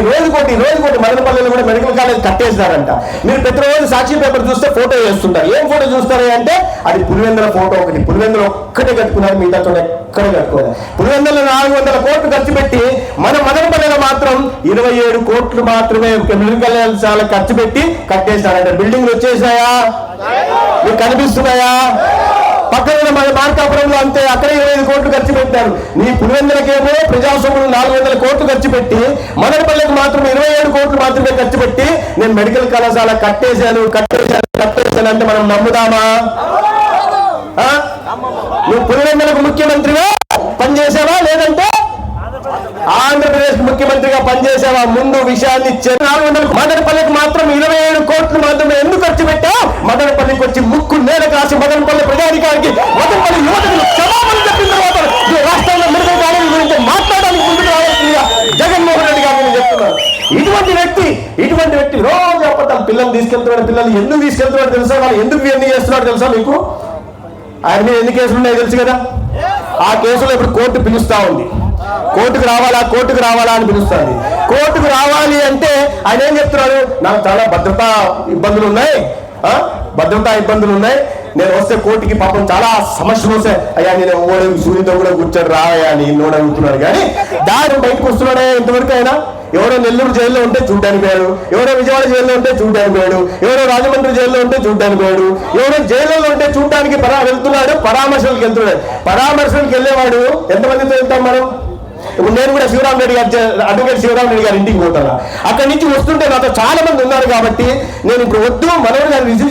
రోజుకోటి మదనపల్లిలో కూడా medical college కట్టేసినారంట. మీరు ప్రతిరోజు సాక్షి పేపర్ చూస్తే ఫోటో వేస్తుంటారు. ఏం ఫోటో చూస్తారు అంటే అది పులివెందుల ఫోటో ఒకటి. పులివెందులు ఒక్కటే కట్టుకున్నారు, మిగతా చోట ఎక్కడ కట్టుకోలేదు. పులివెందులో 400 కోట్లు ఖర్చు పెట్టి మన మదనపల్లిలో మాత్రం 27 కోట్లు మాత్రమే మెడికల్ కాలేజ్ ఖర్చు పెట్టి కట్టేసినారంట. బిల్డింగ్లు వచ్చేసాయా? మీకు కనిపిస్తున్నాయా? పక్కన మన మార్కాపురంలో అంతే, అక్కడ 25 కోట్లు ఖర్చు పెట్టారు. నీ పులివెందులకేమో ప్రజాస్వామ్యం 400 కోట్లు ఖర్చు పెట్టి మదనపల్లికి మాత్రం 27 కోట్లు మాత్రమే ఖర్చు పెట్టి నేను మెడికల్ కళాశాల కట్టేశాను అంటే మనం నమ్ముదామా? నువ్వు పులివెందులకు ముఖ్యమంత్రిగా పనిచేసావా, లేదంటే ఆంధ్రప్రదేశ్ ముఖ్యమంత్రిగా పనిచేసావా? ముందు విషయాన్ని 400 మదనపల్లికి మాత్రం 27 కోట్లు మాత్రమే ఎందుకు ఖర్చు పెట్టావు? మదనపల్లికి వచ్చి ముక్కు నేల కాసి మదనపల్లి ప్రజాధికారికి మదనపల్లి యువతకు క్షమాపణ చెప్పిన తర్వాత రాష్ట్రంలో మెడికల్ కాలేజీ గురించి మాట్లాడడానికి ముందుకు రావాల్సిందిగా జగన్మోహన్ రెడ్డి గారు నేను చెప్తున్నాను. ఇటువంటి వ్యక్తి రోజు అప్పటి పిల్లలు తీసుకెళ్తున్నాడు. పిల్లలు ఎందుకు తీసుకెళ్తున్నాడు తెలుసా? వాళ్ళు ఎందుకు ఇవన్నీ చేస్తున్నాడు తెలుసా మీకు? ఆయన మీద ఎన్ని కేసులు ఉన్నాయో తెలుసు కదా. ఆ కేసులో ఇప్పుడు కోర్టు పిలుస్తా ఉంది. కోర్టుకు రావాలా అని పిలుస్తుంది. కోర్టుకు రావాలి అంటే ఆయన ఏం చెప్తున్నాడు? నాకు చాలా భద్రతా ఇబ్బందులు ఉన్నాయి, నేను వస్తే కోర్టుకి పాపం చాలా సమస్యలు వస్తాయి. అయ్యా నేను ఓడేమి సూర్యుతో కూడా కూర్చొని రావయ్యా అని నోడ అడుగుతున్నాడు. కానీ దాని బయటకు వస్తున్నాడే ఇంతవరకు. అయినా ఎవరో నెల్లూరు జైల్లో ఉంటే చూడ్డానికి పోయాడు, ఎవరో విజయవాడ జైల్లో ఉంటే చూడ్డానికి పోయాడు, ఎవరో రాజమండ్రి జైల్లో ఉంటే చూడ్డానికి పోయాడు, ఎవరో జైల్లో ఉంటే చూడ్డానికి వెళ్తున్నాడు, పరామర్శలకు వెళ్తున్నాడు. పరామర్శలకు వెళ్ళేవాడు ఎంతమందితో వెళ్తాం మనం? ఇప్పుడు నేను కూడా అడ్వకేట్ శివరామరెడ్డి గారి ఇంటికి పోతాను. అక్కడి నుంచి వస్తుంటే నాతో చాలా మంది ఉన్నారు కాబట్టి నేను ఇప్పుడు వద్దు మనోడు గారిని రిసీవ్